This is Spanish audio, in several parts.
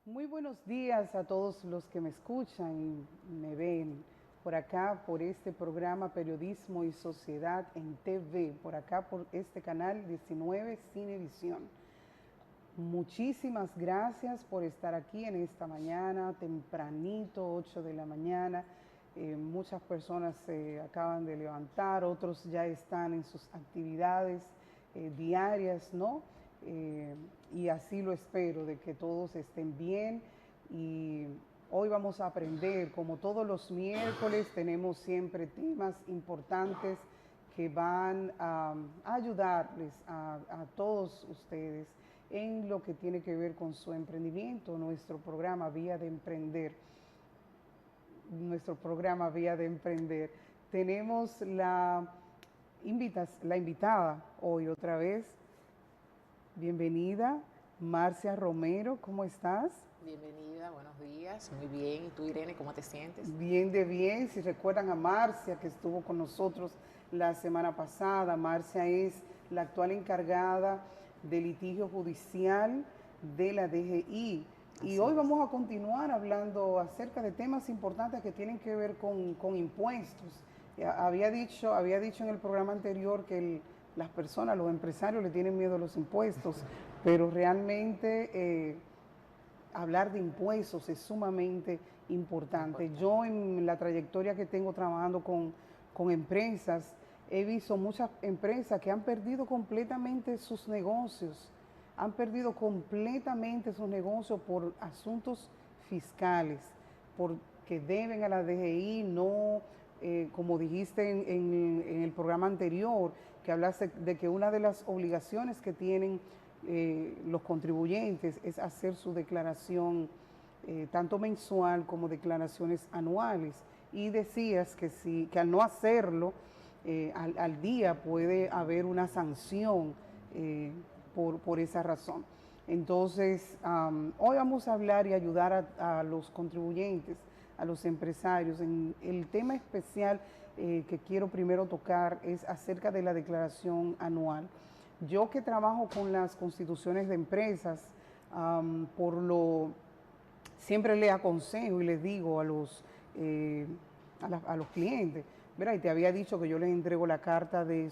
Muy buenos días a todos los que me escuchan y me ven por acá, por este programa Periodismo y Sociedad en TV, por acá por este canal 19 Cinevisión. Muchísimas gracias por estar aquí en esta mañana, tempranito, 8 de la mañana. Muchas personas se acaban de levantar, otros ya están en sus actividades diarias, ¿no? Y así lo espero, de que todos estén bien. Y hoy vamos a aprender, como todos los miércoles, tenemos siempre temas importantes que van a ayudarles a todos ustedes en lo que tiene que ver con su emprendimiento, nuestro programa Vía de Emprender. Tenemos la invitada hoy otra vez. Bienvenida, Marcia Romero, ¿cómo estás? Bienvenida, buenos días, muy bien. ¿Y tú, Irene, cómo te sientes? Bien de bien, si recuerdan a Marcia que estuvo con nosotros la semana pasada. Marcia es la actual encargada de litigio judicial de la DGI. Y hoy vamos a continuar hablando acerca de temas importantes que tienen que ver con impuestos. Había dicho en el programa anterior que las personas, los empresarios le tienen miedo a los impuestos, pero realmente hablar de impuestos es sumamente importante. Yo en la trayectoria que tengo trabajando con empresas, he visto muchas empresas que han perdido completamente sus negocios, por asuntos fiscales, porque deben a la DGI, no, como dijiste en el programa anterior, que hablaste de que una de las obligaciones que tienen los contribuyentes es hacer su declaración tanto mensual como declaraciones anuales, y decías que al no hacerlo al día puede haber una sanción por esa razón. Entonces, hoy vamos a hablar y ayudar a los contribuyentes, a los empresarios. El tema especial que quiero primero tocar es acerca de la declaración anual. Yo que trabajo con las constituciones de empresas, siempre les aconsejo y les digo a los clientes, ¿verdad? Y te había dicho que yo les entrego la carta de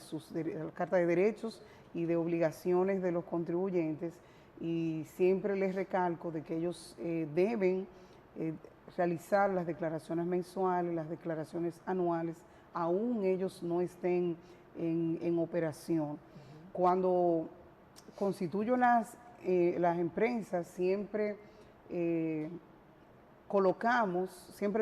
derechos y de obligaciones de los contribuyentes, y siempre les recalco de que ellos deben realizar las declaraciones mensuales, las declaraciones anuales, aún ellos no estén en operación. Cuando constituyo las empresas, siempre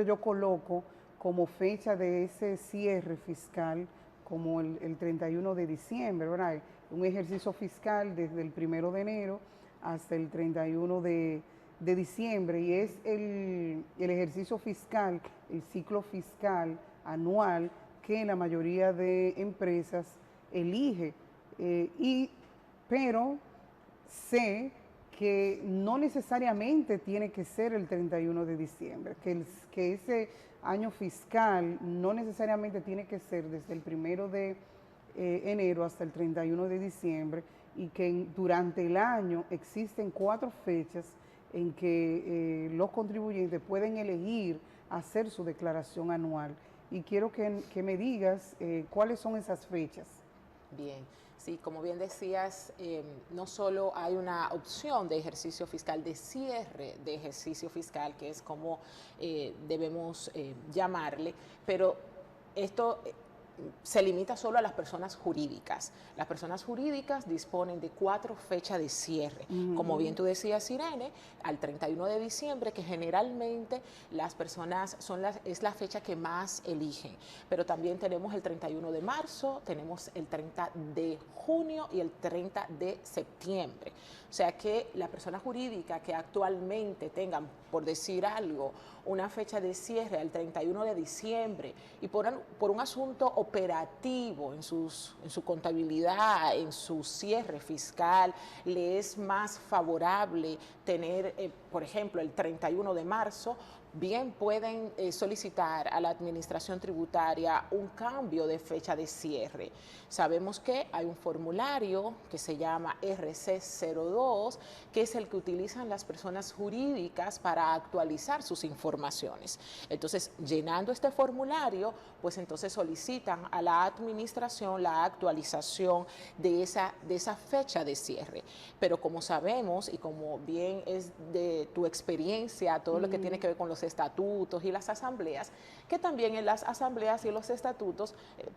yo coloco como fecha de ese cierre fiscal como el 31 de diciembre, ¿verdad? Un ejercicio fiscal desde el 1 de enero hasta el 31 de diciembre, y es el ejercicio fiscal, el ciclo fiscal anual que la mayoría de empresas elige. Pero sé que no necesariamente tiene que ser el 31 de diciembre, que ese año fiscal no necesariamente tiene que ser desde el 1 de enero hasta el 31 de diciembre, y que durante el año existen 4 fechas en que los contribuyentes pueden elegir hacer su declaración anual. Y quiero que me digas cuáles son esas fechas. Bien, sí, como bien decías, no solo hay una opción de ejercicio fiscal, de cierre de ejercicio fiscal, que es como debemos llamarle, pero esto se limita solo a las personas jurídicas. Las personas jurídicas disponen de 4 fechas de cierre. Como bien tú decías, Irene, al 31 de diciembre, que generalmente las personas es la fecha que más eligen. Pero también tenemos el 31 de marzo, tenemos el 30 de junio y el 30 de septiembre. O sea que la persona jurídica que actualmente tengan, por decir algo, una fecha de cierre al 31 de diciembre y por un asunto operativo en su contabilidad, en su cierre fiscal, le es más favorable tener, por ejemplo, el 31 de marzo, bien pueden solicitar a la Administración Tributaria un cambio de fecha de cierre. Sabemos que hay un formulario que se llama RC02, que es el que utilizan las personas jurídicas para actualizar sus informaciones. Entonces, llenando este formulario, pues entonces solicitan a la Administración la actualización de esa fecha de cierre. Pero como sabemos, y como bien es de tu experiencia, todo lo que tiene que ver con los estatutos y las asambleas, que también en las asambleas y los estatutos,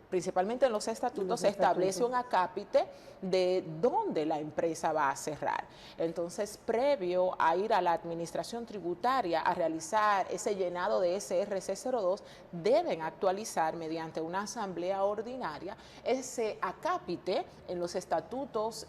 principalmente en los estatutos, se establece un acápite de dónde la empresa va a cerrar. Entonces, previo a ir a la Administración Tributaria a realizar ese llenado de ese RC02, deben actualizar mediante una asamblea ordinaria ese acápite en los estatutos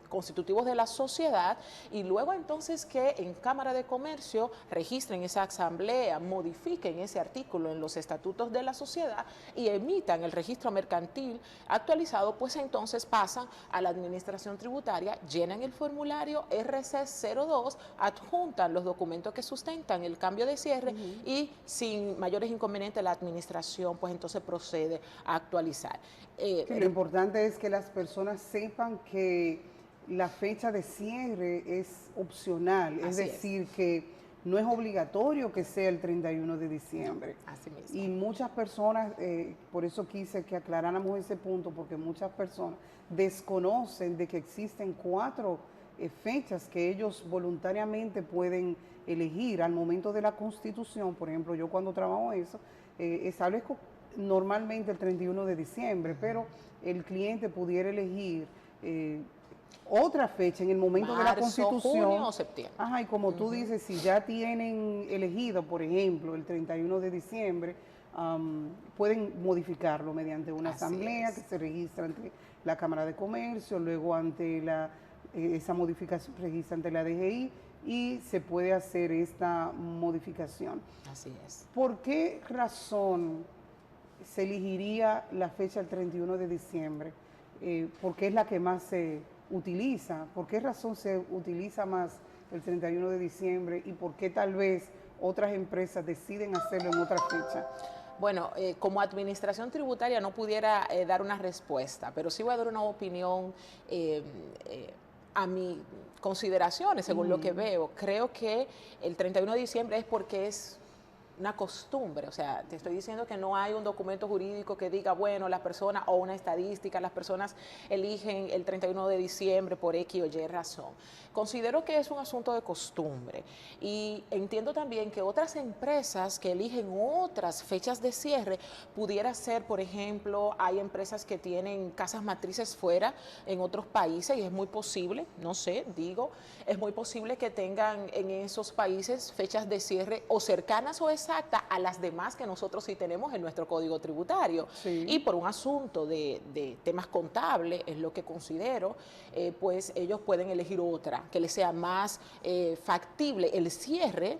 constitutivos de la sociedad, y luego entonces que en Cámara de Comercio registren esa asamblea, modifiquen ese artículo en los estatutos de la sociedad y emitan el registro mercantil actualizado, pues entonces pasan a la Administración Tributaria, llenan el formulario RC02, adjuntan los documentos que sustentan el cambio de cierre y sin mayores inconvenientes la Administración pues entonces procede a actualizar. Lo importante es que las personas sepan que la fecha de cierre es opcional, es decir, que no es obligatorio que sea el 31 de diciembre. Así mismo. Y muchas personas, por eso quise que aclaráramos ese punto, porque muchas personas desconocen de que existen 4 fechas que ellos voluntariamente pueden elegir al momento de la Constitución. Por ejemplo, yo cuando trabajo eso, establezco normalmente el 31 de diciembre, pero el cliente pudiera elegir otra fecha en el momento de la Constitución. Junio o septiembre. Ajá, y como tú dices, si ya tienen elegido, por ejemplo, el 31 de diciembre, pueden modificarlo mediante una asamblea que se registra ante la Cámara de Comercio, luego ante esa modificación se registra ante la DGI y se puede hacer esta modificación. Así es. ¿Por qué razón se elegiría la fecha del 31 de diciembre? Porque es la que más se utiliza. ¿Por qué razón se utiliza más el 31 de diciembre y por qué tal vez otras empresas deciden hacerlo en otra fecha? Bueno, como Administración Tributaria no pudiera dar una respuesta, pero sí voy a dar una opinión a mi consideraciones, según lo que veo. Creo que el 31 de diciembre es porque es una costumbre, o sea, te estoy diciendo que no hay un documento jurídico que diga, bueno, las personas, o una estadística, las personas eligen el 31 de diciembre por X o Y razón. Considero que es un asunto de costumbre y entiendo también que otras empresas que eligen otras fechas de cierre pudiera ser, por ejemplo, hay empresas que tienen casas matrices fuera en otros países y es muy posible, no sé, digo, es muy posible que tengan en esos países fechas de cierre o cercanas o exacta a las demás que nosotros sí tenemos en nuestro código tributario. Sí. Y por un asunto de temas contables, es lo que considero, pues ellos pueden elegir otra, que les sea más factible el cierre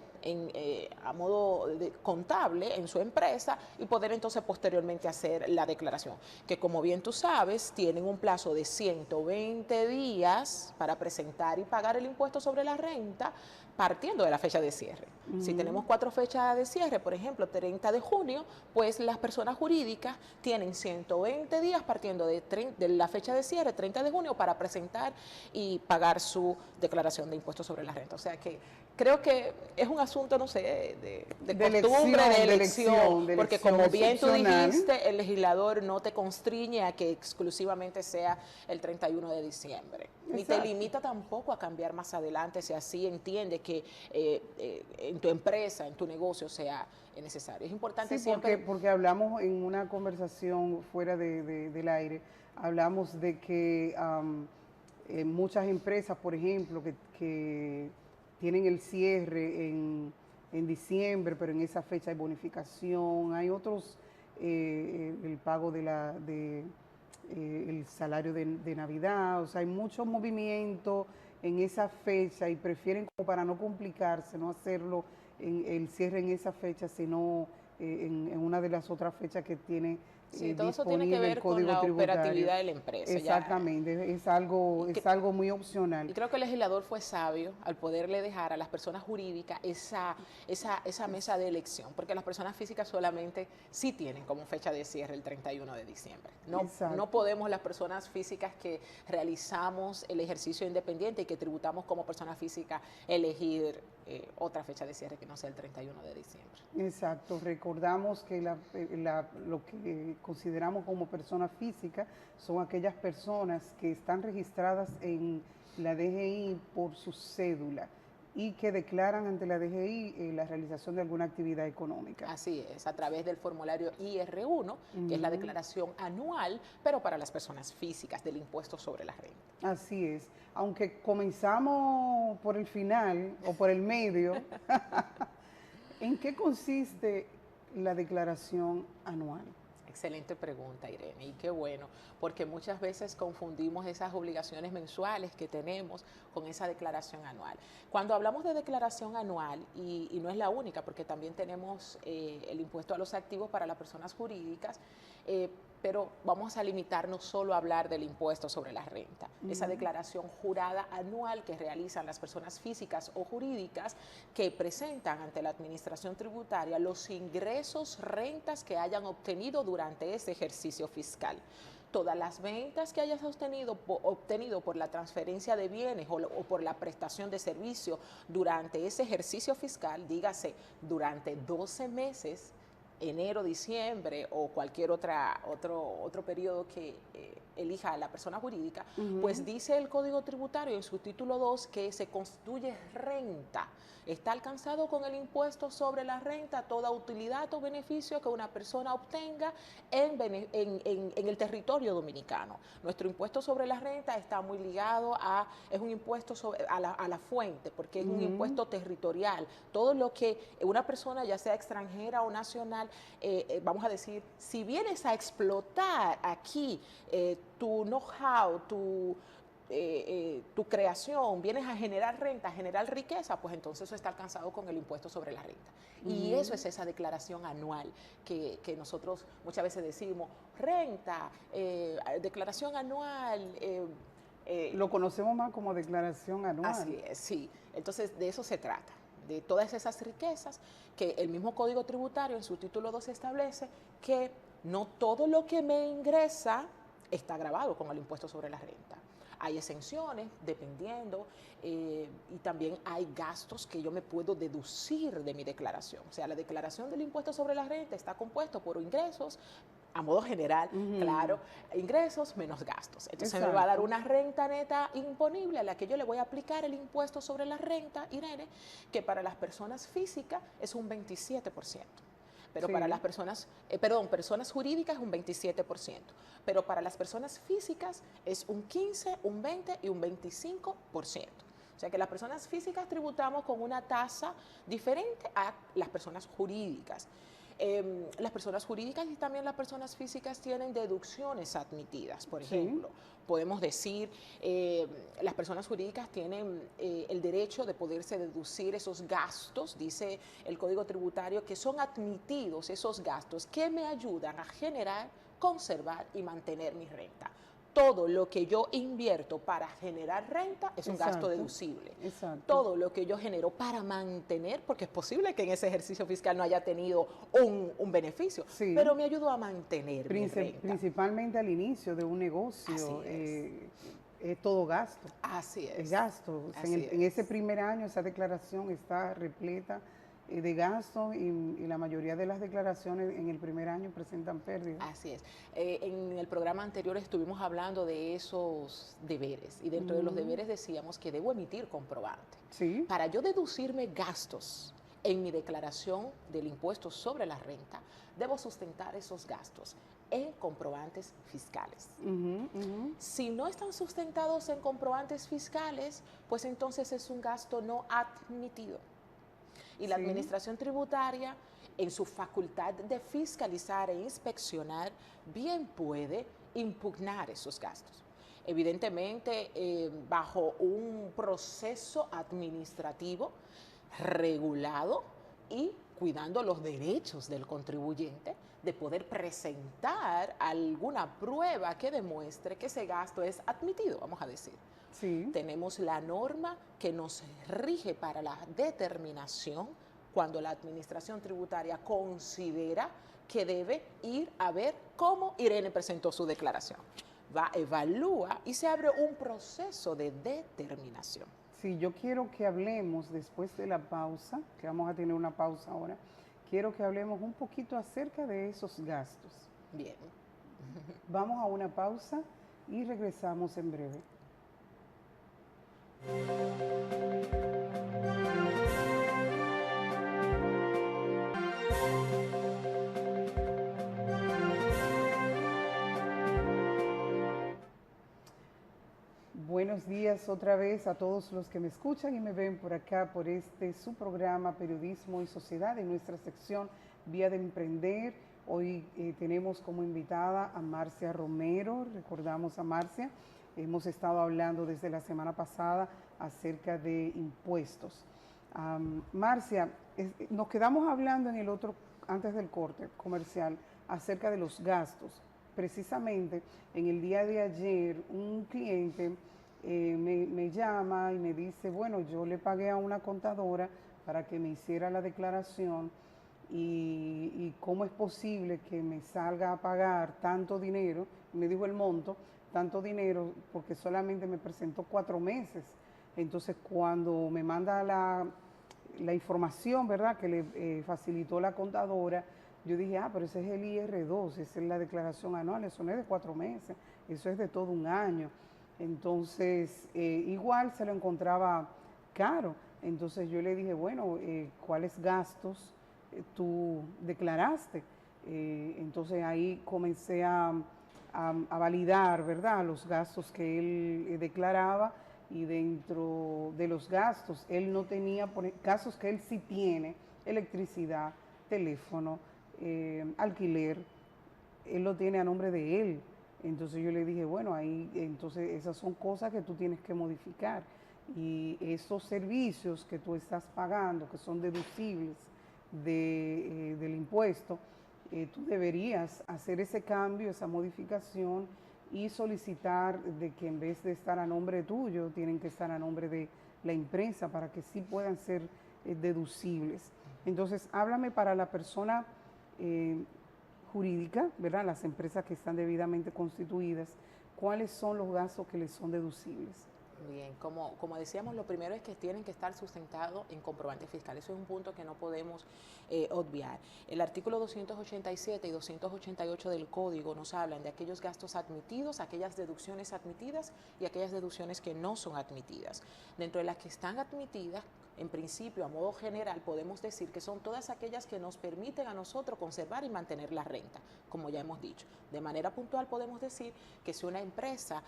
a modo contable en su empresa y poder entonces posteriormente hacer la declaración, que como bien tú sabes, tienen un plazo de 120 días para presentar y pagar el impuesto sobre la renta, partiendo de la fecha de cierre. Si tenemos 4 fechas de cierre, por ejemplo, 30 de junio, pues las personas jurídicas tienen 120 días partiendo de la fecha de cierre, 30 de junio, para presentar y pagar su declaración de impuestos sobre la renta. O sea que creo que es un asunto, no sé, de costumbre, de elección, porque como bien tú dijiste, el legislador no te constriñe a que exclusivamente sea el 31 de diciembre. Ni te limita tampoco a cambiar más adelante si así entiende que en tu empresa, en tu negocio sea necesario. Es importante siempre... Porque hablamos en una conversación fuera del aire, hablamos de que muchas empresas, por ejemplo, que tienen el cierre en diciembre, pero en esa fecha hay bonificación, hay otros, el pago el salario de Navidad, o sea, hay mucho movimiento en esa fecha y prefieren, como para no complicarse, no hacerlo el cierre en esa fecha, sino en una de las otras fechas que tiene Sí, todo eso tiene que disponible el ver con Código la Tributario. operatividad de la empresa. Exactamente, es algo muy opcional. Y creo que el legislador fue sabio al poderle dejar a las personas jurídicas esa mesa de elección, porque las personas físicas solamente sí tienen como fecha de cierre el 31 de diciembre. No podemos las personas físicas que realizamos el ejercicio independiente y que tributamos como personas físicas elegir otra fecha de cierre que no sea el 31 de diciembre. Exacto, recordamos que lo que consideramos como persona física son aquellas personas que están registradas en la DGI por su cédula y que declaran ante la DGI la realización de alguna actividad económica. Así es, a través del formulario IR1, que es la declaración anual, pero para las personas físicas del impuesto sobre la renta. Así es, aunque comenzamos por el final o por el medio, ¿en qué consiste la declaración anual? Excelente pregunta, Irene, y qué bueno, porque muchas veces confundimos esas obligaciones mensuales que tenemos con esa declaración anual. Cuando hablamos de declaración anual, y no es la única, porque también tenemos el impuesto a los activos para las personas jurídicas, pero vamos a limitarnos solo a hablar del impuesto sobre la renta. Esa declaración jurada anual que realizan las personas físicas o jurídicas que presentan ante la administración tributaria los ingresos, rentas que hayan obtenido durante ese ejercicio fiscal. Todas las ventas que hayas obtenido por la transferencia de bienes o por la prestación de servicio durante ese ejercicio fiscal, dígase durante 12 meses, enero, diciembre o cualquier otro periodo que elija la persona jurídica, pues dice el Código Tributario en su título 2 que se constituye renta. Está alcanzado con el impuesto sobre la renta toda utilidad o beneficio que una persona obtenga en el territorio dominicano. Nuestro impuesto sobre la renta está muy ligado es un impuesto a la fuente, porque es un impuesto territorial. Todo lo que una persona, ya sea extranjera o nacional, vamos a decir, si vienes a explotar aquí tu know-how, tu creación, vienes a generar renta, a generar riqueza, pues entonces eso está alcanzado con el impuesto sobre la renta. Y eso es esa declaración anual que nosotros muchas veces decimos, renta, declaración anual. Lo conocemos más como declaración anual. Así es, sí. Entonces de eso se trata, de todas esas riquezas que el mismo Código Tributario en su título 2 establece que no todo lo que me ingresa está grabado con el impuesto sobre la renta. Hay exenciones dependiendo y también hay gastos que yo me puedo deducir de mi declaración. O sea, la declaración del impuesto sobre la renta está compuesto por ingresos, a modo general, claro, ingresos menos gastos. Entonces me va a dar una renta neta imponible a la que yo le voy a aplicar el impuesto sobre la renta, Irene, que para las personas físicas es un 27%. Pero para las personas jurídicas es un 27%, pero para las personas físicas es un 15, un 20 y un 25%. O sea que las personas físicas tributamos con una tasa diferente a las personas jurídicas. Las personas jurídicas y también las personas físicas tienen deducciones admitidas, por ejemplo. Podemos decir, las personas jurídicas tienen el derecho de poderse deducir esos gastos, dice el Código Tributario, que son admitidos esos gastos que me ayudan a generar, conservar y mantener mi renta. Todo lo que yo invierto para generar renta es un gasto deducible. Todo lo que yo genero para mantener, porque es posible que en ese ejercicio fiscal no haya tenido un beneficio, pero me ayudó a mantener mi renta. Principalmente al inicio de un negocio, es todo gasto. Así es. Es gasto. O sea, en ese primer año esa declaración está repleta de gastos y la mayoría de las declaraciones en el primer año presentan pérdidas. Así es. En el programa anterior estuvimos hablando de esos deberes y dentro de los deberes decíamos que debo emitir comprobante. Para yo deducirme gastos en mi declaración del impuesto sobre la renta, debo sustentar esos gastos en comprobantes fiscales. Si no están sustentados en comprobantes fiscales, pues entonces es un gasto no admitido. Y la administración tributaria, en su facultad de fiscalizar e inspeccionar, bien puede impugnar esos gastos. Evidentemente, bajo un proceso administrativo regulado y cuidando los derechos del contribuyente de poder presentar alguna prueba que demuestre que ese gasto es admitido, vamos a decir. Sí. Tenemos la norma que nos rige para la determinación cuando la administración tributaria considera que debe ir a ver cómo Irene presentó su declaración. Va, evalúa y se abre un proceso de determinación. Sí, yo quiero que hablemos después de la pausa, que vamos a tener una pausa ahora, quiero que hablemos un poquito acerca de esos gastos. Bien. Vamos a una pausa y regresamos en breve. Buenos días otra vez a todos los que me escuchan y me ven por acá, por su programa Periodismo y Sociedad, en nuestra sección Vía del Emprender. Hoy tenemos como invitada a Marcia Romero. Recordamos a Marcia, hemos estado hablando desde la semana pasada acerca de impuestos. Marcia, nos quedamos hablando en el otro, antes del corte comercial, acerca de los gastos. Precisamente en el día de ayer un cliente me llama y me dice, bueno, yo le pagué a una contadora para que me hiciera la declaración y cómo es posible que me salga a pagar tanto dinero, me dijo el monto, tanto dinero, porque solamente me presentó 4 meses. Entonces, cuando me manda la información, ¿verdad?, que le facilitó la contadora, yo dije, pero ese es el IR2, esa es la declaración anual, eso no es de 4 meses, eso es de todo un año. Entonces, igual se lo encontraba caro. Entonces yo le dije, bueno, ¿cuáles gastos tú declaraste? Entonces ahí comencé a validar, ¿verdad?, los gastos que él declaraba, y dentro de los gastos él no tenía, gastos que él sí tiene, electricidad, teléfono, alquiler, él lo tiene a nombre de él. Entonces yo le dije, bueno, ahí, entonces esas son cosas que tú tienes que modificar, y esos servicios que tú estás pagando, que son deducibles del impuesto, tú deberías hacer ese cambio, esa modificación, y solicitar de que en vez de estar a nombre tuyo, tienen que estar a nombre de la empresa para que sí puedan ser deducibles. Entonces, háblame para la persona jurídica, ¿verdad?, las empresas que están debidamente constituidas, ¿cuáles son los gastos que les son deducibles? Bien, como decíamos, lo primero es que tienen que estar sustentados en comprobante fiscal. Eso es un punto que no podemos obviar. El artículo 287 y 288 del Código nos hablan de aquellos gastos admitidos, aquellas deducciones admitidas y aquellas deducciones que no son admitidas. Dentro de las que están admitidas, en principio, a modo general, podemos decir que son todas aquellas que nos permiten a nosotros conservar y mantener la renta, como ya hemos dicho. De manera puntual podemos decir que si una empresa,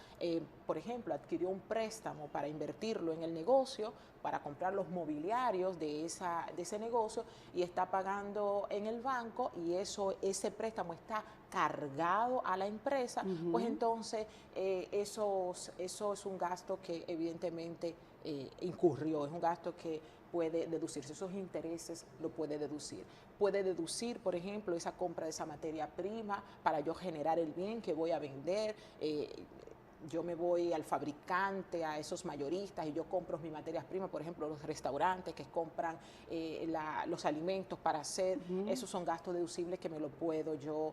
por ejemplo, adquirió un préstamo para invertirlo en el negocio, para comprar los mobiliarios de ese negocio, y está pagando en el banco, y ese préstamo está cargado a la empresa, pues entonces eso es un gasto que evidentemente incurrió, es un gasto que puede deducirse, esos intereses lo puede deducir. Puede deducir, por ejemplo, esa compra de esa materia prima para yo generar el bien que voy a vender. Yo me voy al fabricante, a esos mayoristas, y yo compro mis materias primas, por ejemplo, los restaurantes que compran los alimentos para hacer, esos son gastos deducibles que me lo puedo yo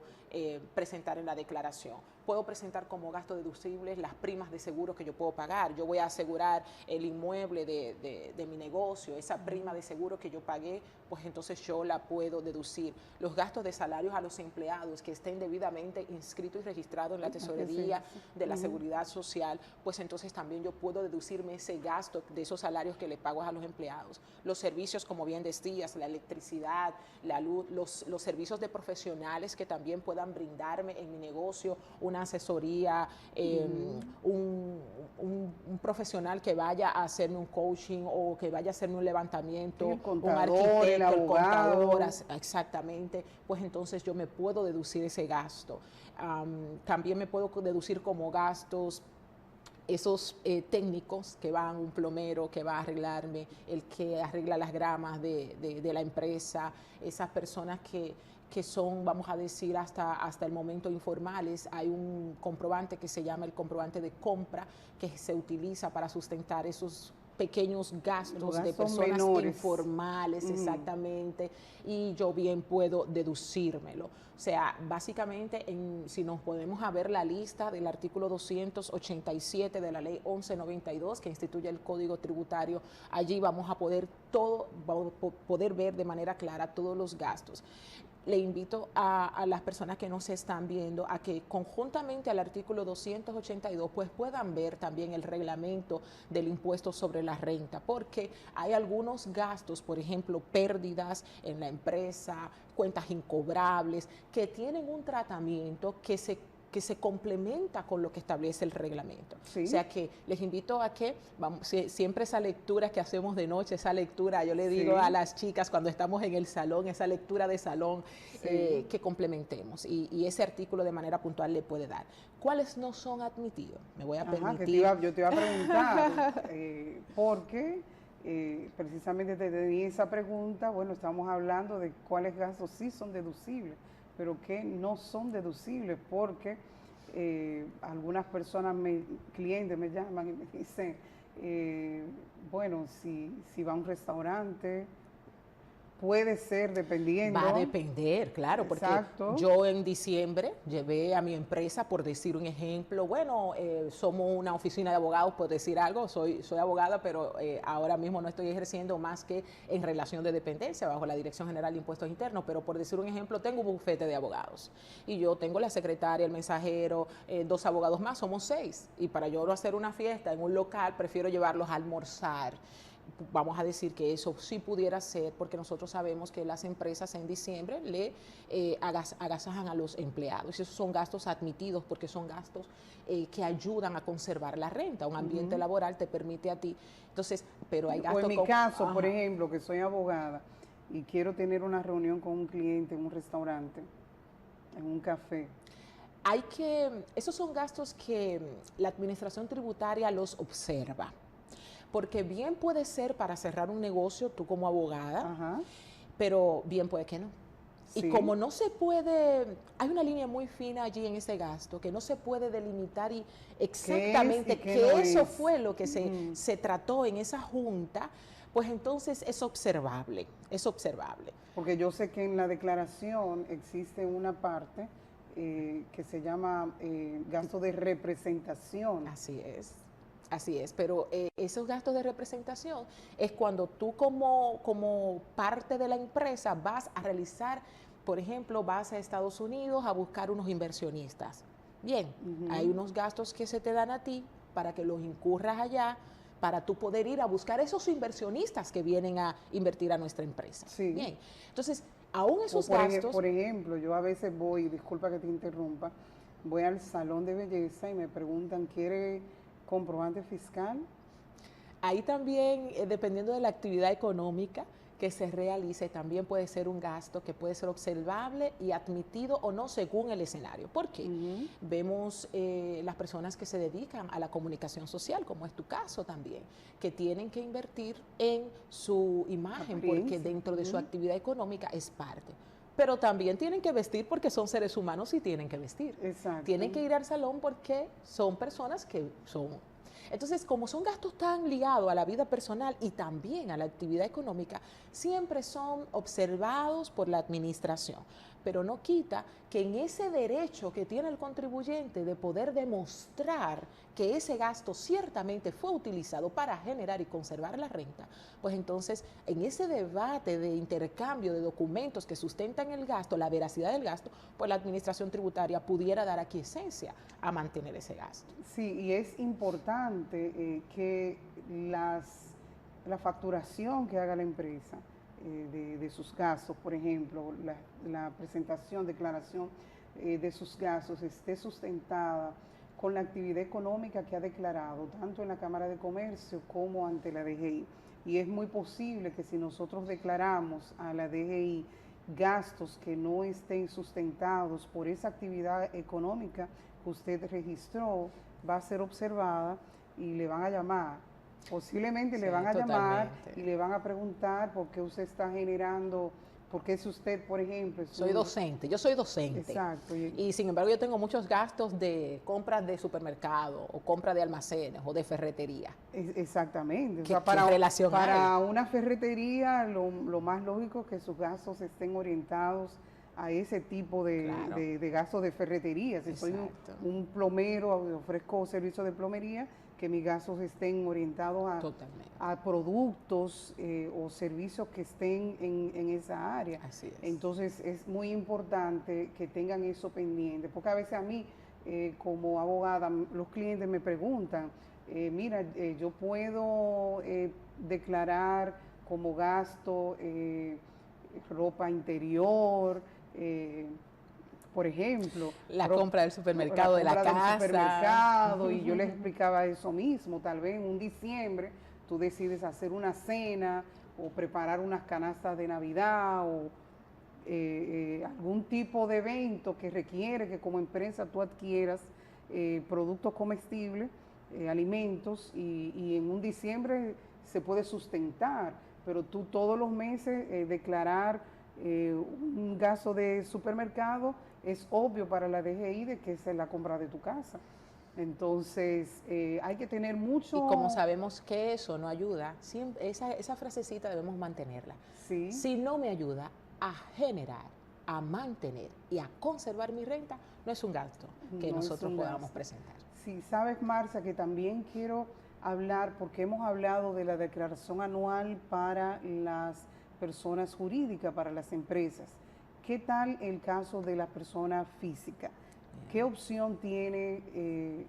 presentar en la declaración. Puedo presentar como gastos deducibles las primas de seguro que yo puedo pagar. Yo voy a asegurar el inmueble de mi negocio, esa prima de seguro que yo pagué, pues entonces yo la puedo deducir. Los gastos de salarios a los empleados que estén debidamente inscritos y registrados en la tesorería de la seguridad social, pues entonces también yo puedo deducirme ese gasto de esos salarios que le pago a los empleados. Los servicios, como bien decías, la electricidad, la luz, los servicios de profesionales que también puedan brindarme en mi negocio, una asesoría, un profesional que vaya a hacerme un coaching o que vaya a hacerme un levantamiento, el contador, un arquitecto, el abogado. contador, exactamente, pues entonces yo me puedo deducir ese gasto. También me puedo deducir como gastos esos técnicos que van, un plomero que va a arreglarme, el que arregla las gramas de la empresa, esas personas que son, vamos a decir, hasta el momento informales. Hay un comprobante que se llama el comprobante de compra, que se utiliza para sustentar esos pequeños gastos de personas menores, informales, exactamente, y yo bien puedo deducírmelo. O sea, básicamente, si nos podemos a ver la lista del artículo 287 de la ley 1192, que instituye el Código Tributario, allí vamos a poder ver de manera clara todos los gastos. Le invito a las personas que nos están viendo a que conjuntamente al artículo 282 pues puedan ver también el reglamento del impuesto sobre la renta, porque hay algunos gastos, por ejemplo, pérdidas en la empresa, cuentas incobrables, que tienen un tratamiento que se complementa con lo que establece el reglamento. Sí. O sea que les invito a que, siempre esa lectura que hacemos de noche, esa lectura, yo le digo a las chicas cuando estamos en el salón, esa lectura de salón, que complementemos, y ese artículo de manera puntual le puede dar. ¿Cuáles no son admitidos? Me voy a permitir. Yo te iba a preguntar, porque precisamente te tenía esa pregunta. Bueno, estamos hablando de cuáles gastos sí son deducibles, pero que no son deducibles, porque algunas personas, clientes me llaman y me dicen, bueno, si va a un restaurante, puede ser dependiendo. Va a depender, claro. Exacto. Porque yo en diciembre llevé a mi empresa, por decir un ejemplo, bueno, somos una oficina de abogados, por decir algo, soy abogada, pero ahora mismo no estoy ejerciendo más que en relación de dependencia bajo la Dirección General de Impuestos Internos, pero por decir un ejemplo, tengo un bufete de abogados y yo tengo la secretaria, el mensajero, 2 abogados más, somos 6, y para yo hacer una fiesta en un local prefiero llevarlos a almorzar. Vamos a decir que eso sí pudiera ser, porque nosotros sabemos que las empresas en diciembre le agasajan a los empleados, y esos son gastos admitidos porque son gastos que ayudan a conservar la renta. Un ambiente laboral te permite a ti. Entonces, pero hay gastos. O en mi caso, por ejemplo, que soy abogada y quiero tener una reunión con un cliente en un restaurante, en un café. Esos son gastos que la administración tributaria los observa. Porque bien puede ser para cerrar un negocio, tú como abogada, pero bien puede que no. Sí. Y como no se puede, hay una línea muy fina allí en ese gasto, que no se puede delimitar exactamente qué eso fue lo que se trató en esa junta, pues entonces es observable, es observable. Porque yo sé que en la declaración existe una parte que se llama gasto de representación. Así es. Así es, pero esos gastos de representación es cuando tú como parte de la empresa vas a realizar, por ejemplo, vas a Estados Unidos a buscar unos inversionistas. Bien, hay unos gastos que se te dan a ti para que los incurras allá, para tú poder ir a buscar esos inversionistas que vienen a invertir a nuestra empresa. Sí. Bien, entonces, aún esos gastos... Por ejemplo, yo a veces voy, disculpa que te interrumpa, voy al salón de belleza y me preguntan, ¿quiere comprobante fiscal? Ahí también, dependiendo de la actividad económica que se realice, también puede ser un gasto que puede ser observable y admitido o no según el escenario. ¿Por qué? Vemos las personas que se dedican a la comunicación social, como es tu caso también, que tienen que invertir en su imagen, porque dentro de su actividad económica es parte. Pero también tienen que vestir porque son seres humanos y tienen que vestir. Exacto. Tienen que ir al salón porque son personas que son... Entonces, como son gastos tan ligados a la vida personal y también a la actividad económica, siempre son observados por la administración. Pero no quita que en ese derecho que tiene el contribuyente de poder demostrar que ese gasto ciertamente fue utilizado para generar y conservar la renta, pues entonces en ese debate de intercambio de documentos que sustentan el gasto, la veracidad del gasto, pues la administración tributaria pudiera dar aquiescencia a mantener ese gasto. Sí, y es importante que la facturación que haga la empresa de sus gastos, por ejemplo, la presentación, declaración de sus gastos esté sustentada con la actividad económica que ha declarado, tanto en la Cámara de Comercio como ante la DGI. Y es muy posible que si nosotros declaramos a la DGI gastos que no estén sustentados por esa actividad económica, que usted registró va a ser observada y le van a llamar. Posiblemente le van a llamar y le van a preguntar por qué usted está generando, por qué si usted, por ejemplo... Soy docente, yo soy docente. Exacto. Y sin embargo yo tengo muchos gastos de compras de supermercado o compra de almacenes o de ferretería. Exactamente. ¿Qué relación hay? Para una ferretería lo más lógico es que sus gastos estén orientados a ese tipo de gastos de ferretería. Si soy un plomero, ofrezco servicios de plomería, que mis gastos estén orientados a productos o servicios que estén en esa área. Así es. Entonces es muy importante que tengan eso pendiente, porque a veces a mí como abogada los clientes me preguntan, mira, yo puedo declarar como gasto ropa interior, por ejemplo, la compra del supermercado, de la casa. Y yo les explicaba eso mismo. Tal vez en un diciembre tú decides hacer una cena o preparar unas canastas de Navidad o algún tipo de evento que requiere que como empresa tú adquieras productos comestibles, alimentos, y en un diciembre se puede sustentar, pero tú todos los meses declarar un gasto de supermercado es obvio para la DGI de que es la compra de tu casa. Entonces, hay que tener mucho... Y como sabemos que eso no ayuda, siempre, esa frasecita debemos mantenerla. Sí. Si no me ayuda a generar, a mantener y a conservar mi renta, no es un gasto que nosotros podamos presentar. Sí, sabes, Marcia, que también quiero hablar, porque hemos hablado de la declaración anual para las personas jurídicas, para las empresas. ¿Qué tal el caso de la persona física? ¿Qué opción tiene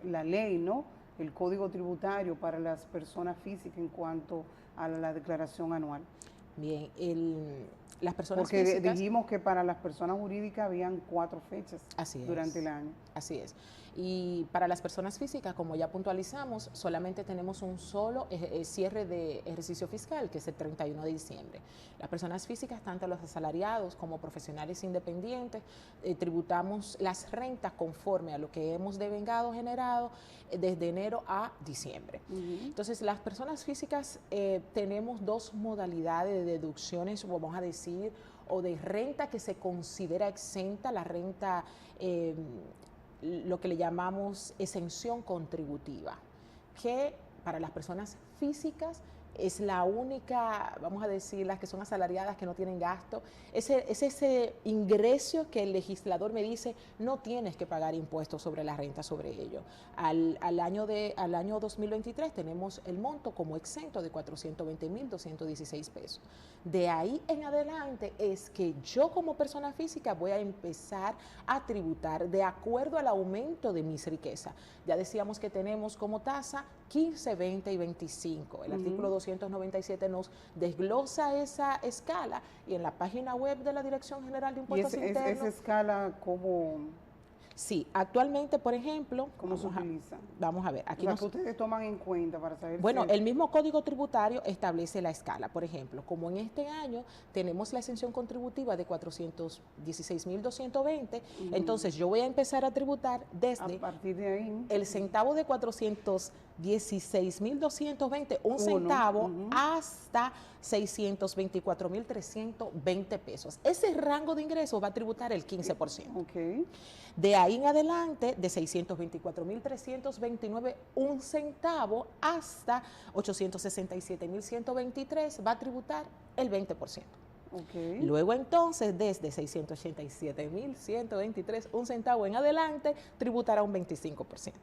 la ley, ¿no? El Código Tributario para las personas físicas en cuanto a la declaración anual? Bien, las personas porque físicas... dijimos que para las personas jurídicas habían 4 fechas durante el año. Así es. Y para las personas físicas, como ya puntualizamos, solamente tenemos un solo cierre de ejercicio fiscal, que es el 31 de diciembre. Las personas físicas, tanto los asalariados como profesionales independientes, tributamos las rentas conforme a lo que hemos devengado generado desde enero a diciembre. Entonces, las personas físicas tenemos dos modalidades de deducciones, vamos a decir, o de renta que se considera exenta, la renta... lo que le llamamos exención contributiva, que para las personas físicas es la única, vamos a decir, las que son asalariadas, que no tienen gasto, es ese ingreso que el legislador me dice, no tienes que pagar impuestos sobre la renta sobre ello. Al año 2023 tenemos el monto como exento de 420.216 pesos. De ahí en adelante es que yo como persona física voy a empezar a tributar de acuerdo al aumento de mis riquezas. Ya decíamos que tenemos como tasa 15, 20 y 25. El artículo 297 nos desglosa esa escala y en la página web de la Dirección General de Impuestos Internos... ¿Esa escala cómo...? Sí, actualmente, por ejemplo... ¿Cómo se utiliza? Vamos a ver. Aquí que ustedes toman en cuenta para saber... Bueno, el mismo Código Tributario establece la escala. Por ejemplo, como en este año tenemos la exención contributiva de 416.220, entonces yo voy a empezar a tributar desde... A partir de ahí... el centavo de 416.220, un centavo, hasta 624.320 pesos. Ese rango de ingresos va a tributar el 15%. Okay. De ahí en adelante, de 624.329, un centavo, hasta 867.123 va a tributar el 20%. Okay. Luego entonces, desde 687.123, un centavo en adelante, tributará un 25%.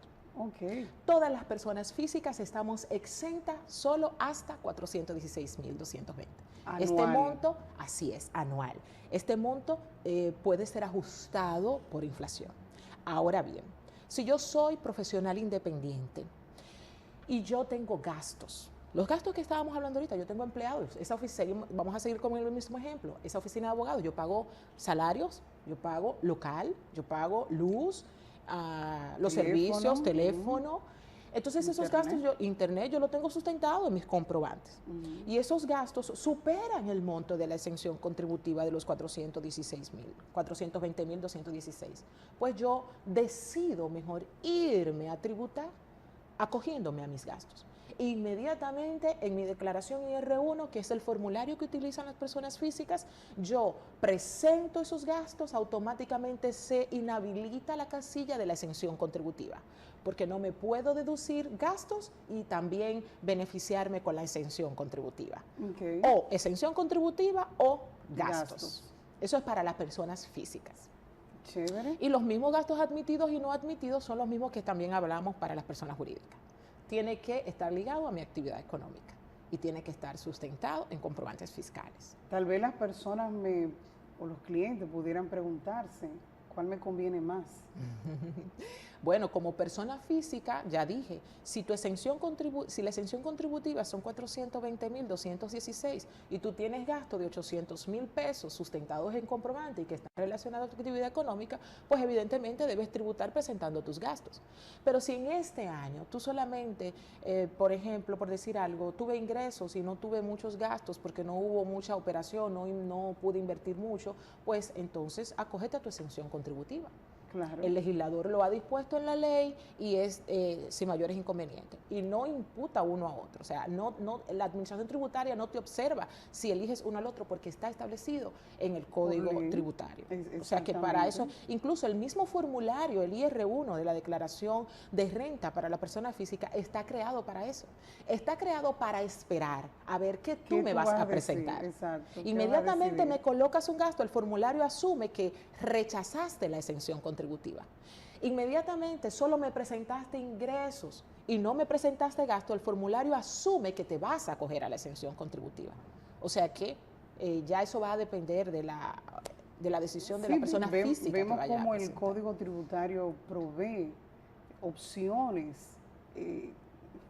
Okay. Todas las personas físicas estamos exentas solo hasta 416.220. Este monto, así es, anual. Este monto puede ser ajustado por inflación. Ahora bien, si yo soy profesional independiente y yo tengo gastos, los gastos que estábamos hablando ahorita, yo tengo empleados, esa oficina, vamos a seguir con el mismo ejemplo, esa oficina de abogados, yo pago salarios, yo pago local, yo pago luz, los servicios, teléfono. Entonces esos gastos, internet yo lo tengo sustentado en mis comprobantes. Y esos gastos superan el monto de la exención contributiva de los 420.216. Pues yo decido mejor irme a tributar acogiéndome a mis gastos. Inmediatamente en mi declaración IR1, que es el formulario que utilizan las personas físicas, yo presento esos gastos, automáticamente se inhabilita la casilla de la exención contributiva, porque no me puedo deducir gastos y también beneficiarme con la exención contributiva. Okay. O exención contributiva o gastos. Eso es para las personas físicas. Chévere. Y los mismos gastos admitidos y no admitidos son los mismos que también hablamos para las personas jurídicas. Tiene que estar ligado a mi actividad económica y tiene que estar sustentado en comprobantes fiscales. Tal vez las personas o los clientes pudieran preguntarse, ¿cuál me conviene más? Bueno, como persona física, ya dije, si la exención contributiva son 420.216 y tú tienes gasto de 800.000 pesos sustentados en comprobante y que están relacionados a tu actividad económica, pues evidentemente debes tributar presentando tus gastos. Pero si en este año tú solamente, por ejemplo, por decir algo, tuve ingresos y no tuve muchos gastos porque no hubo mucha operación, no pude invertir mucho, pues entonces acógete a tu exención contributiva. Claro. El legislador lo ha dispuesto en la ley y es sin mayores inconvenientes. Y no imputa uno a otro. O sea, la administración tributaria no te observa si eliges uno al otro porque está establecido en el Código Tributario. O sea que para eso, incluso el mismo formulario, el IR1 de la declaración de renta para la persona física, está creado para eso. Está creado para esperar a ver qué tú me vas a presentar. Exacto. Inmediatamente me colocas un gasto, el formulario asume que rechazaste la exención contributiva. Inmediatamente solo me presentaste ingresos y no me presentaste gasto, el formulario asume que te vas a acoger a la exención contributiva. O sea que ya eso va a depender de la decisión de la persona física. Vemos cómo el Código Tributario provee opciones,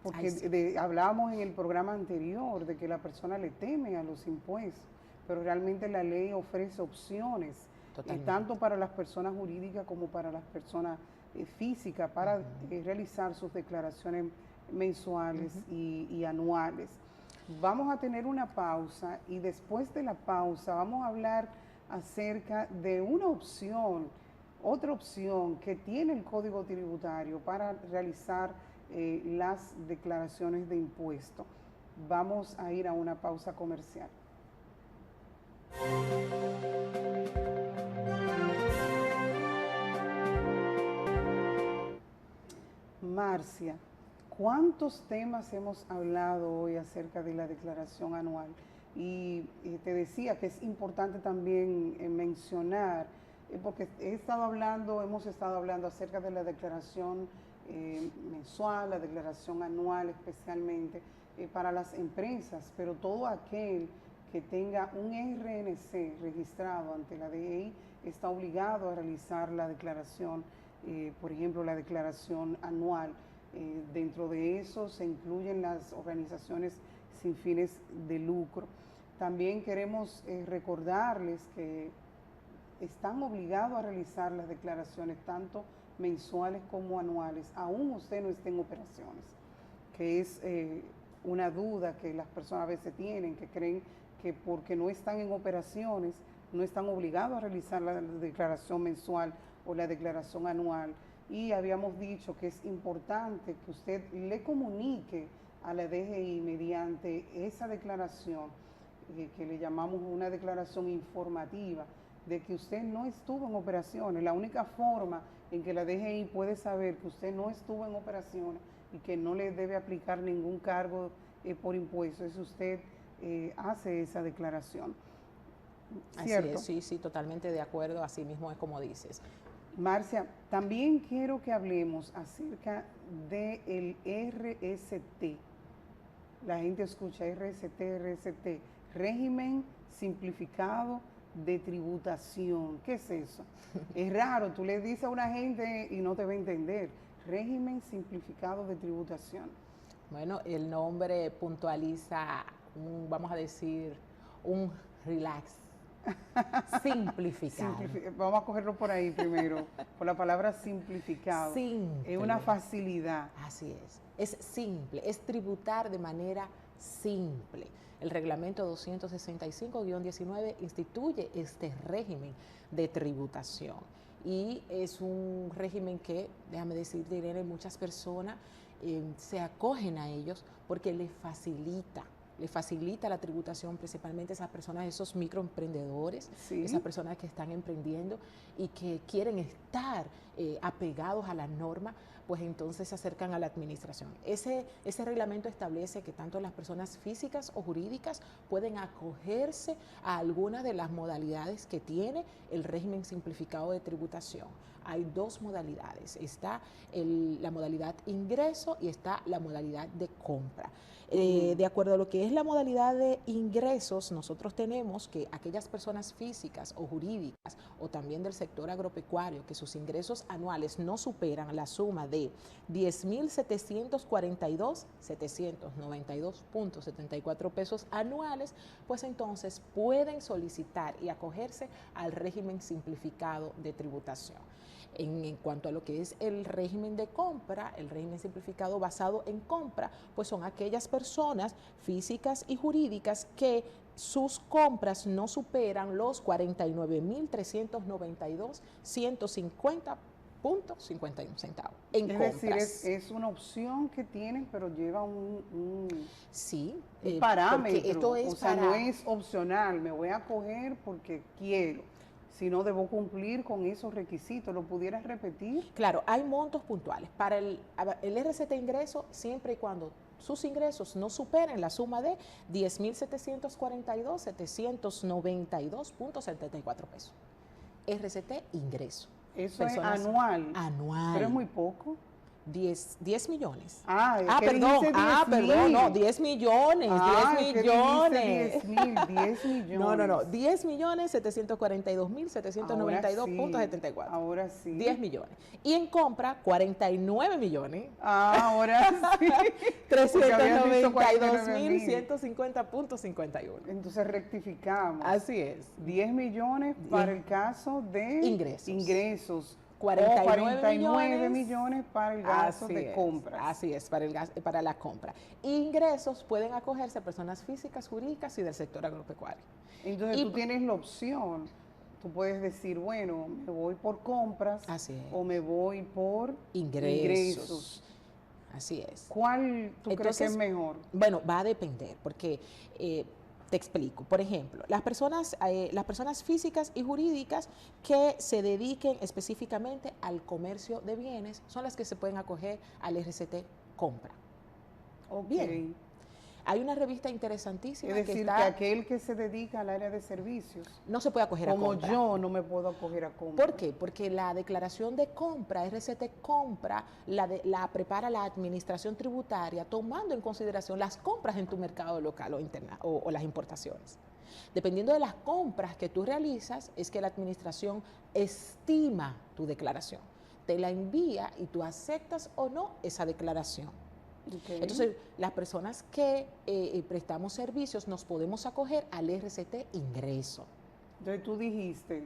porque hablábamos en el programa anterior de que la persona le teme a los impuestos, pero realmente la ley ofrece opciones. Tanto para las personas jurídicas como para las personas físicas, para realizar sus declaraciones mensuales y anuales. Vamos a tener una pausa y después de la pausa vamos a hablar acerca de una opción, otra opción que tiene el Código Tributario para realizar las declaraciones de impuestos. Vamos a ir a una pausa comercial. Marcia, ¿cuántos temas hemos hablado hoy acerca de la declaración anual? Y te decía que es importante también mencionar, porque hemos estado hablando acerca de la declaración mensual, la declaración anual especialmente para las empresas, pero todo aquel que tenga un RNC registrado ante la DGI está obligado a realizar la declaración, por ejemplo, la declaración anual. Dentro de eso se incluyen las organizaciones sin fines de lucro. También queremos recordarles que están obligados a realizar las declaraciones tanto mensuales como anuales, aún usted no esté en operaciones, que es una duda que las personas a veces tienen, que creen que porque no están en operaciones, no están obligados a realizar la declaración mensual o la declaración anual. Y habíamos dicho que es importante que usted le comunique a la DGI mediante esa declaración, que le llamamos una declaración informativa, de que usted no estuvo en operaciones. La única forma en que la DGI puede saber que usted no estuvo en operaciones y que no le debe aplicar ningún cargo por impuestos es si usted hace esa declaración. ¿Cierto? Así es, sí, totalmente de acuerdo, así mismo es como dices. Marcia, también quiero que hablemos acerca del RST. La gente escucha RST, régimen simplificado de tributación. ¿Qué es eso? Es raro, tú le dices a una gente y no te va a entender. Régimen simplificado de tributación. Bueno, el nombre puntualiza vamos a decir, un relax Simplificar. Vamos a cogerlo por ahí primero, por la palabra simplificado. Simple. Es una facilidad. Así es simple, es tributar de manera simple. El reglamento 265-19 instituye este régimen de tributación y es un régimen que, déjame decirte, Irene, muchas personas se acogen a ellos porque les facilita la tributación, principalmente a esas personas, esos microemprendedores, Sí. esas personas que están emprendiendo y que quieren estar apegados a la norma, pues entonces se acercan a la administración. Ese reglamento establece que tanto las personas físicas o jurídicas pueden acogerse a algunas de las modalidades que tiene el régimen simplificado de tributación. Hay dos modalidades, está la modalidad ingreso y está la modalidad de compra. De acuerdo a lo que es la modalidad de ingresos, nosotros tenemos que aquellas personas físicas o jurídicas o también del sector agropecuario que sus ingresos anuales no superan la suma de 10.742.792.74 pesos anuales, pues entonces pueden solicitar y acogerse al régimen simplificado de tributación. En cuanto a lo que es el régimen de compra, el régimen simplificado basado en compra, pues son aquellas personas físicas y jurídicas que sus compras no superan los 49.392.150.51 centavos en compras. Es decir, es una opción que tienen, pero lleva un parámetro. Esto es no es opcional, me voy a acoger porque quiero, sino debo cumplir con esos requisitos. ¿Lo pudieras repetir? Claro, hay montos puntuales. Para el RCT ingreso, siempre y cuando sus ingresos no superen la suma de 10.742.792.74 pesos. RCT ingreso. Eso es anual. Anual. Pero es muy poco. 10 millones. Perdón, 10 millones, 10 millones. 10 millones. No, 10.742.792.74. Ahora sí. 10 millones. Y en compra, 49 millones. Ahora sí. 392.150.51. Entonces rectificamos. Así es. 10 millones para el caso de ingresos. 49 millones para el gasto de compras. Así es, para la compra. Ingresos pueden acogerse personas físicas, jurídicas y del sector agropecuario. Entonces tú tienes la opción, tú puedes decir, bueno, me voy por compras o me voy por ingresos. Así es. ¿Cuál tú crees que es mejor? Bueno, va a depender, porque te explico. Por ejemplo, las personas físicas y jurídicas que se dediquen específicamente al comercio de bienes son las que se pueden acoger al RCT compra. Bien. Hay una revista interesantísima que decir, que aquel que se dedica al área de servicios no se puede acoger a compra. Como yo no me puedo acoger a compra. ¿Por qué? Porque la declaración de compra, RCT compra, la prepara la administración tributaria tomando en consideración las compras en tu mercado local o interna o las importaciones. Dependiendo de las compras que tú realizas, es que la administración estima tu declaración. Te la envía y tú aceptas o no esa declaración. Entonces, las personas que prestamos servicios nos podemos acoger al RCT ingreso. Entonces tú dijiste,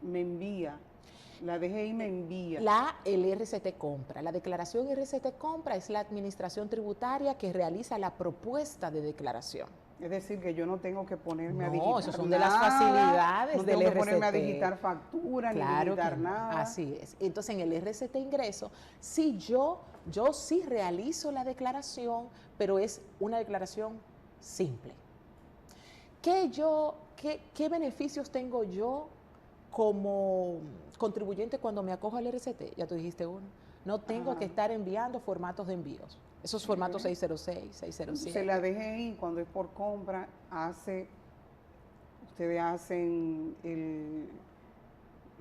me envía, la DGI me envía. El RCT compra. La declaración RCT compra es la administración tributaria que realiza la propuesta de declaración. Es decir, que yo no tengo que ponerme a digitar nada. No, esas son de las facilidades del RCT. No tengo que ponerme a digitar factura, ni digitar nada. Así es. Entonces, en el RCT ingreso, sí, yo sí realizo la declaración, pero es una declaración simple. ¿Qué beneficios tengo yo como contribuyente cuando me acojo al RCT? Ya tú dijiste uno. No tengo que estar enviando formatos de envíos. Esos formatos 606, 607. Se la DGI, cuando es por compra, ustedes hacen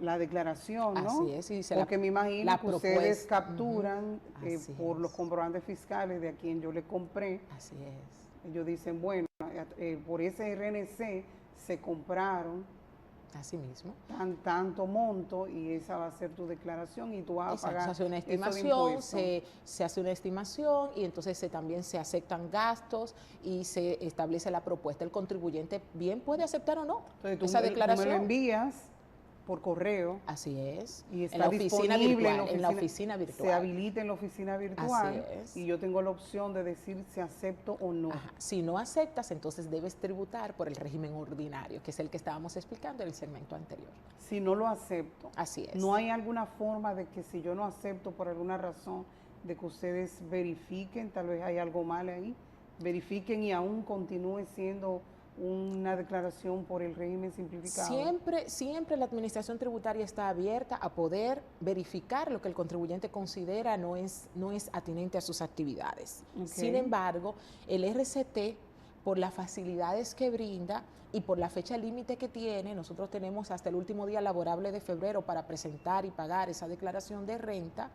la declaración, ¿no? Así es. Porque me imagino que ustedes capturan por los comprobantes fiscales de a quien yo le compré. Así es. Ellos dicen, bueno, por ese RNC se compraron Así mismo. Tanto monto y esa va a ser tu declaración y tú vas a pagar. Se hace una estimación, se hace una estimación y entonces también se aceptan gastos y se establece la propuesta. El contribuyente bien puede aceptar o no esa declaración. Tú me lo envías por correo. Así es. Y está en la oficina virtual. En la oficina virtual. Se habilita en la oficina virtual. Así es. Y yo tengo la opción de decir si acepto o no. Ajá. Si no aceptas, entonces debes tributar por el régimen ordinario, que es el que estábamos explicando en el segmento anterior. Si no lo acepto. Así es. No hay alguna forma de que si yo no acepto por alguna razón, de que ustedes verifiquen, tal vez hay algo mal ahí, verifiquen y aún continúe siendo una declaración por el régimen simplificado. Siempre la administración tributaria está abierta a poder verificar lo que el contribuyente considera no es atinente a sus actividades. Okay. Sin embargo, el RCT, por las facilidades que brinda y por la fecha límite que tiene, nosotros tenemos hasta el último día laborable de febrero para presentar y pagar esa declaración de renta.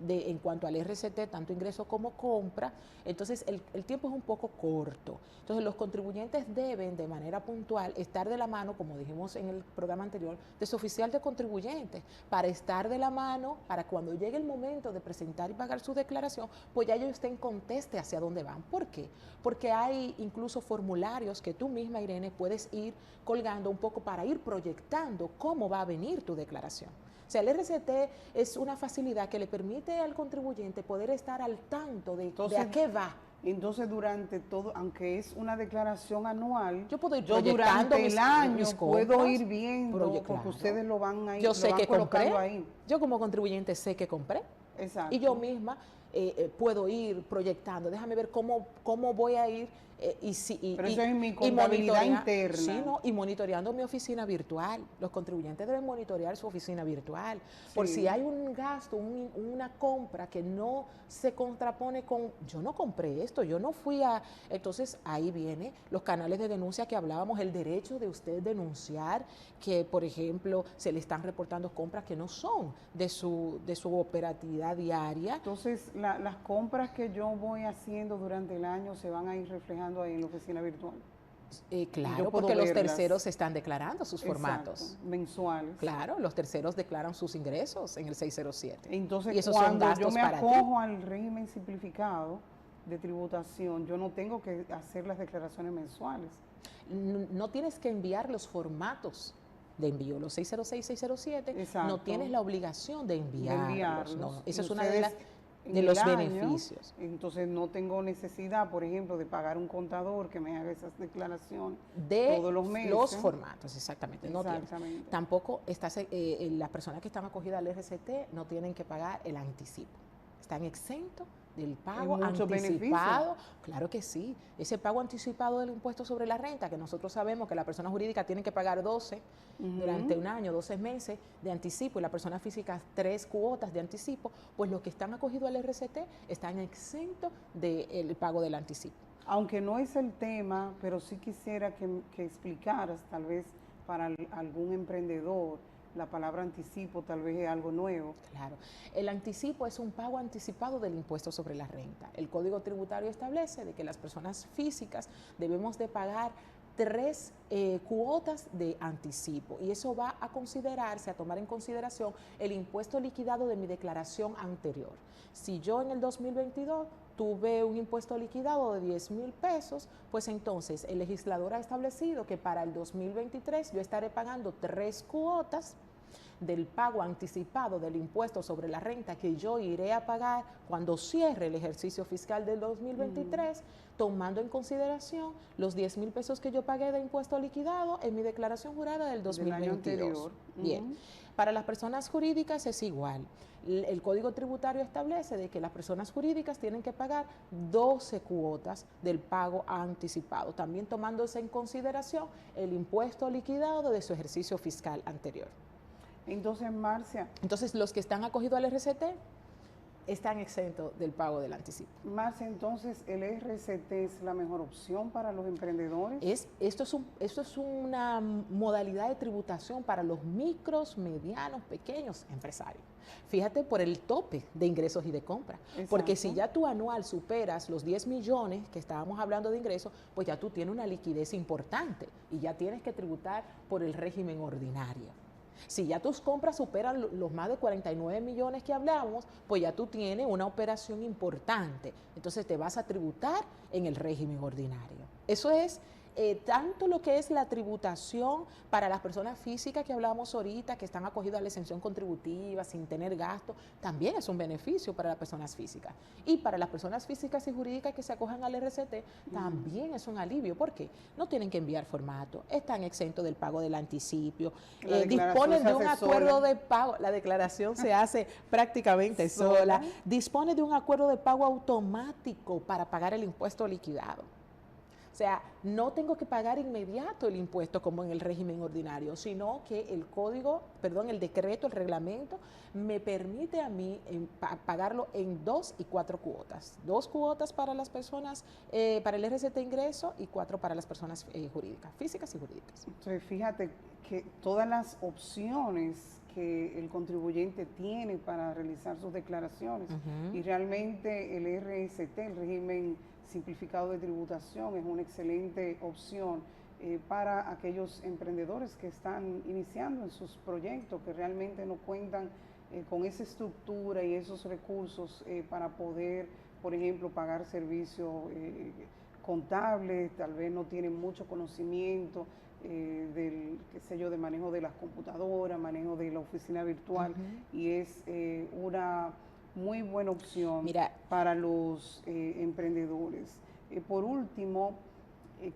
En cuanto al RCT, tanto ingreso como compra, entonces el tiempo es un poco corto. Entonces los contribuyentes deben de manera puntual estar de la mano, como dijimos en el programa anterior, de su oficial de contribuyentes, para estar de la mano, para cuando llegue el momento de presentar y pagar su declaración, pues ya ellos estén conteste hacia dónde van. ¿Por qué? Porque hay incluso formularios que tú misma, Irene, puedes ir colgando un poco para ir proyectando cómo va a venir tu declaración. O sea, el RCT es una facilidad que le permite al contribuyente poder estar al tanto de a qué va. Entonces, durante todo, aunque es una declaración anual, yo puedo ir durante el año puedo ir viendo, porque ustedes lo van a ir yo sé que compré ahí. Yo como contribuyente sé que compré. Exacto. Y yo misma puedo ir proyectando. Déjame ver cómo voy a ir. Pero eso es mi contabilidad interna. Sí, ¿no? Y monitoreando mi oficina virtual. Los contribuyentes deben monitorear su oficina virtual. Sí. Por si hay un gasto, una compra que no se contrapone con, yo no compré esto, yo no fui a... Entonces ahí vienen los canales de denuncia que hablábamos, el derecho de usted denunciar que, por ejemplo, se le están reportando compras que no son de su operatividad diaria. Entonces las compras que yo voy haciendo durante el año se van a ir reflejando ahí en la oficina virtual. Claro, porque los terceros están declarando sus formatos. Exacto, mensuales. Claro, los terceros declaran sus ingresos en el 607. Entonces, y esos cuando son gastos yo me para acojo al régimen simplificado de tributación, yo no tengo que hacer las declaraciones mensuales. No tienes que enviar los formatos de envío, los 606, 607. Exacto. No tienes la obligación de enviarlos. No, eso es una de los beneficios. Entonces no tengo necesidad, por ejemplo, de pagar un contador que me haga esas declaraciones de todos los meses. Los formatos, exactamente. No exactamente. Tampoco las personas que están acogidas al RCT no tienen que pagar el anticipo. Están exentos del pago anticipado. Claro que sí. Ese pago anticipado del impuesto sobre la renta, que nosotros sabemos que la persona jurídica tiene que pagar 12 durante un año, 12 meses de anticipo, y la persona física 3 cuotas de anticipo, pues los que están acogidos al RCT están exentos del pago del anticipo. Aunque no es el tema, pero sí quisiera que explicaras, tal vez para algún emprendedor, la palabra anticipo tal vez es algo nuevo. Claro, el anticipo es un pago anticipado del impuesto sobre la renta. El Código Tributario establece de que las personas físicas debemos de pagar 3 cuotas de anticipo, y eso va a considerarse, a tomar en consideración el impuesto liquidado de mi declaración anterior. Si yo en el 2022 tuve un impuesto liquidado de 10,000 pesos, pues entonces el legislador ha establecido que para el 2023 yo estaré pagando 3 cuotas del pago anticipado del impuesto sobre la renta que yo iré a pagar cuando cierre el ejercicio fiscal del 2023, tomando en consideración los 10,000 pesos que yo pagué de impuesto liquidado en mi declaración jurada del 2022. Bien, para las personas jurídicas es igual. El Código Tributario establece de que las personas jurídicas tienen que pagar 12 cuotas del pago anticipado, también tomándose en consideración el impuesto liquidado de su ejercicio fiscal anterior. Entonces, Marcia. Entonces, los que están acogidos al RCT están exentos del pago del anticipo. Marcia, entonces, ¿el RCT es la mejor opción para los emprendedores? Esto es una modalidad de tributación para los micros, medianos, pequeños empresarios. Fíjate por el tope de ingresos y de compra. Exacto. Porque si ya tu anual superas los 10 millones que estábamos hablando de ingresos, pues ya tú tienes una liquidez importante y ya tienes que tributar por el régimen ordinario. Si ya tus compras superan los más de 49 millones que hablamos, pues ya tú tienes una operación importante. Entonces te vas a tributar en el régimen ordinario. Eso es tanto lo que es la tributación para las personas físicas que hablábamos ahorita, que están acogidas a la exención contributiva sin tener gasto, también es un beneficio para las personas físicas. Y para las personas físicas y jurídicas que se acojan al RCT, también es un alivio. ¿Por qué? No tienen que enviar formato, están exentos del pago del anticipio, disponen de un acuerdo de pago, la declaración se hace prácticamente sola, dispone de un acuerdo de pago automático para pagar el impuesto liquidado. O sea, no tengo que pagar inmediato el impuesto como en el régimen ordinario, sino que el decreto, el reglamento, me permite a mí pagarlo en 2 y 4 cuotas. 2 cuotas para las personas, para el RCT ingreso y 4 para las personas jurídicas, físicas y jurídicas. Entonces, fíjate que todas las opciones que el contribuyente tiene para realizar sus declaraciones y realmente el RST, el régimen simplificado de tributación, es una excelente opción para aquellos emprendedores que están iniciando en sus proyectos, que realmente no cuentan con esa estructura y esos recursos para poder, por ejemplo, pagar servicios contables, tal vez no tienen mucho conocimiento del, qué sé yo, de manejo de las computadoras, manejo de la oficina virtual, y es una muy buena opción para los emprendedores. Por último,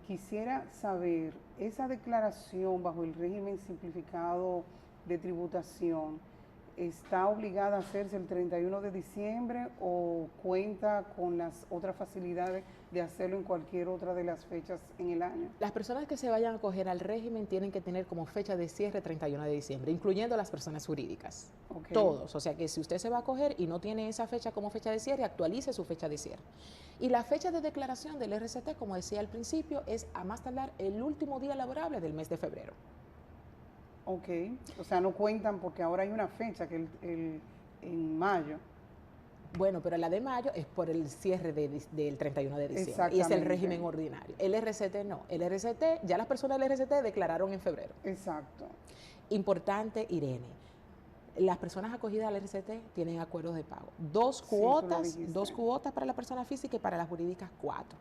quisiera saber, esa declaración bajo el régimen simplificado de tributación, ¿está obligada a hacerse el 31 de diciembre o cuenta con las otras facilidades de hacerlo en cualquier otra de las fechas en el año? Las personas que se vayan a acoger al régimen tienen que tener como fecha de cierre 31 de diciembre, incluyendo las personas jurídicas. Okay. Todos. O sea que si usted se va a acoger y no tiene esa fecha como fecha de cierre, actualice su fecha de cierre. Y la fecha de declaración del RCT, como decía al principio, es a más tardar el último día laborable del mes de febrero. Ok, o sea, no cuentan porque ahora hay una fecha que en mayo. Bueno, pero la de mayo es por el cierre del 31 de diciembre y es el régimen ordinario. El RCT no, el RCT, ya las personas del RCT declararon en febrero. Exacto. Importante, Irene, las personas acogidas al RCT tienen acuerdos de pago. 2 cuotas, 2 cuotas para la persona física y para las jurídicas 4.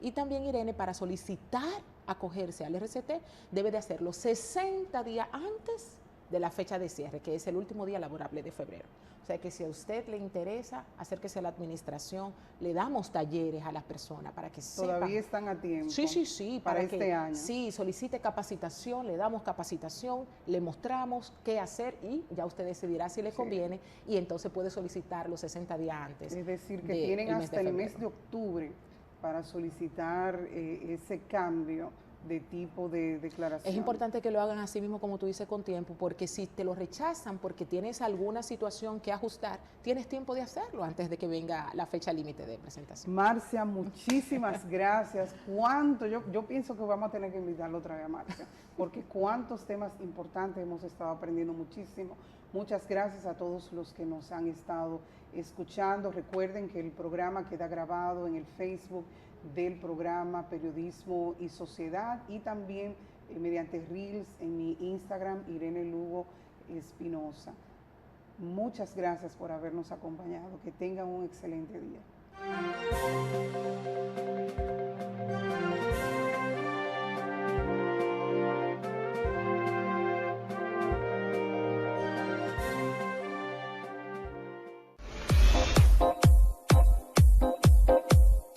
Y también, Irene, para solicitar acogerse al RCT, debe de hacerlo 60 días antes de la fecha de cierre, que es el último día laborable de febrero. O sea que si a usted le interesa, acérquese a la administración, le damos talleres a las personas para que sepan. Todavía están a tiempo. Sí, para este año. Sí, solicite capacitación, le damos capacitación, le mostramos qué hacer y ya usted decidirá si le conviene y entonces puede solicitar los 60 días antes. Es decir, que tienen hasta el mes de octubre para solicitar ese cambio de tipo de declaración. Es importante que lo hagan así mismo, como tú dices, con tiempo, porque si te lo rechazan porque tienes alguna situación que ajustar, tienes tiempo de hacerlo antes de que venga la fecha límite de presentación. Marcia, muchísimas gracias. Yo pienso que vamos a tener que invitarlo otra vez a Marcia, porque cuántos temas importantes hemos estado aprendiendo muchísimo. Muchas gracias a todos los que nos han estado escuchando. Recuerden que el programa queda grabado en el Facebook del programa Periodismo y Sociedad y también mediante Reels en mi Instagram, Irene Lugo Espinosa. Muchas gracias por habernos acompañado. Que tengan un excelente día.